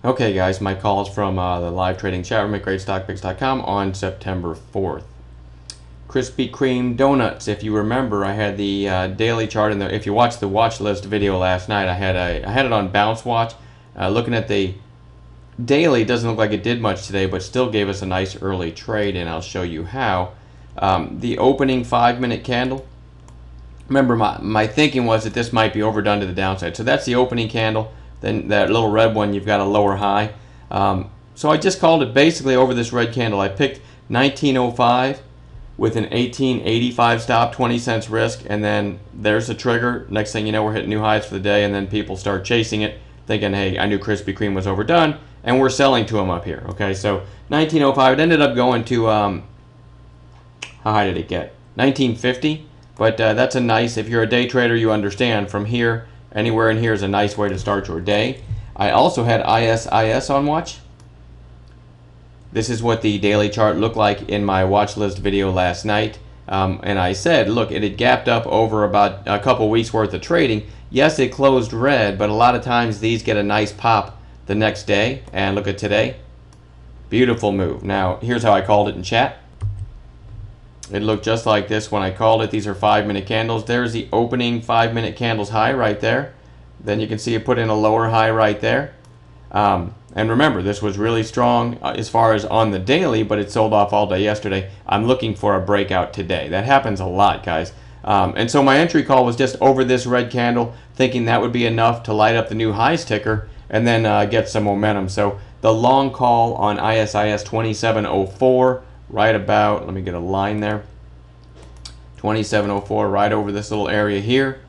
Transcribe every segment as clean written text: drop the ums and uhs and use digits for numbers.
Okay, guys, my call is from the live trading chat room at GreatStockPicks.com on September 4th. Krispy Kreme donuts. If you remember, I had the daily chart, and if you watched the watch list video last night, I had it on Bounce Watch. Looking at the daily, it doesn't look like it did much today, but still gave us a nice early trade, and I'll show you how. The opening 5-minute candle. Remember, my thinking was that this might be overdone to the downside. So that's the opening candle. Then that little red one, you've got a lower high. So I just called it basically over this red candle. I picked 1905 with an 1885 stop, 20 cents risk, and then there's the trigger. Next thing you know, we're hitting new highs for the day, and then people start chasing it, thinking, hey, I knew Krispy Kreme was overdone, and we're selling to them up here. Okay, so 1905, it ended up going to, how high did it get? 1950, but that's a nice, if you're a day trader, you understand from here, anywhere in here is a nice way to start your day. I also had ISIS on watch. This is what the daily chart looked like in my watch list video last night. And I said, look, it had gapped up over about a couple weeks worth of trading. Yes, it closed red, but a lot of times these get a nice pop the next day. And look at today. Beautiful move. Now, here's how I called it in chat. It looked just like this when I called it. These are 5-minute candles. There's the opening 5-minute candles high right there. Then you can see it put in a lower high right there. And remember, this was really strong as far as on the daily, but it sold off all day yesterday. I'm looking for a breakout today. That happens a lot, guys. And so my entry call was just over this red candle, thinking that would be enough to light up the new highs ticker and then get some momentum. So the long call on ISIS 2704, right about, let me get a line there, 2704, right over this little area here,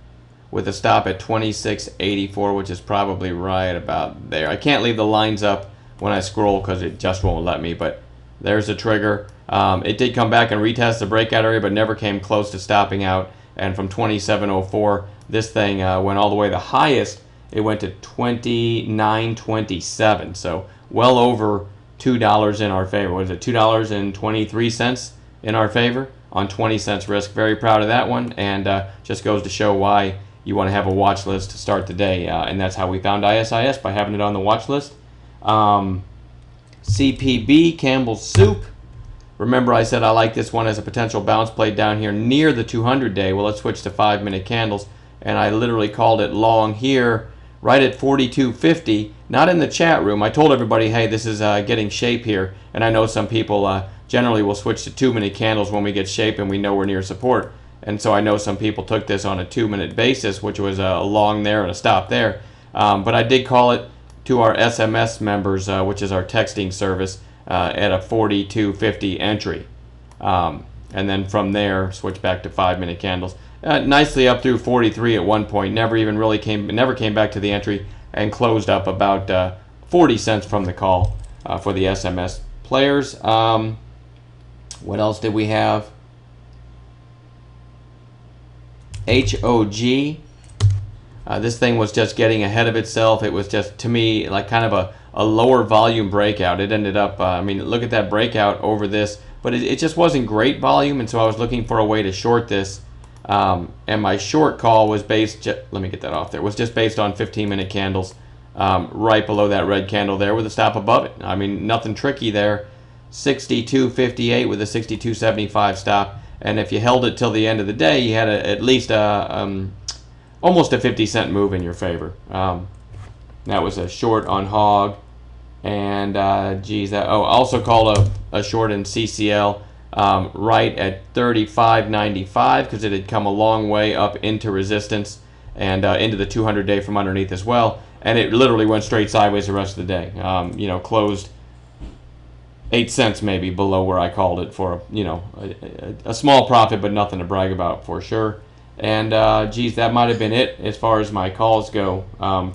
with a stop at 2684, which is probably right about there. I can't leave the lines up when I scroll because it just won't let me, but there's the trigger. It did come back and retest the breakout area, but never came close to stopping out. And from 2704, this thing went all the way. The highest, it went to 29.27, so well over $2 in our favor. What is it, $2.23 in our favor on 20 cents risk. Very proud of that one, and just goes to show why you want to have a watch list to start the day, and that's how we found ISIS, by having it on the watch list. CPB, Campbell's Soup. Remember I said I like this one as a potential bounce play down here near the 200-day. Well, let's switch to 5-minute candles, and I literally called it long here right at 42.50. Not in the chat room. I told everybody, hey, this is getting shape here, and I know some people generally will switch to 2-minute candles when we get shape and we know we're near support. And so I know some people took this on a 2-minute basis, which was a long there and a stop there. But I did call it to our SMS members, which is our texting service, at a 42.50 entry. And then from there, switch back to 5-minute candles. Nicely up through 43 at one point. Never came back to the entry, and closed up about 40 cents from the call for the SMS players. What else did we have? HOG. This thing was just getting ahead of itself. It was just, to me, like kind of a lower volume breakout. It ended up, I mean, look at that breakout over this, but it just wasn't great volume, and so I was looking for a way to short this. And my short call was based, let me get that off there, was just based on 15-minute candles right below that red candle there with a stop above it. I mean, nothing tricky there. 62.58 with a 62.75 stop. And if you held it till the end of the day, you had at least almost a 50-cent move in your favor. That was a short on Hog. And, also called a short in CCL right at 35.95 because it had come a long way up into resistance and into the 200-day from underneath as well. And it literally went straight sideways the rest of the day. Closed 8 cents maybe below where I called it for, a small profit, but nothing to brag about for sure. And, that might have been it as far as my calls go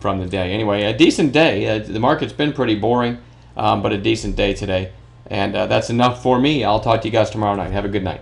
from the day. Anyway, a decent day. The market's been pretty boring, but a decent day today. And that's enough for me. I'll talk to you guys tomorrow night. Have a good night.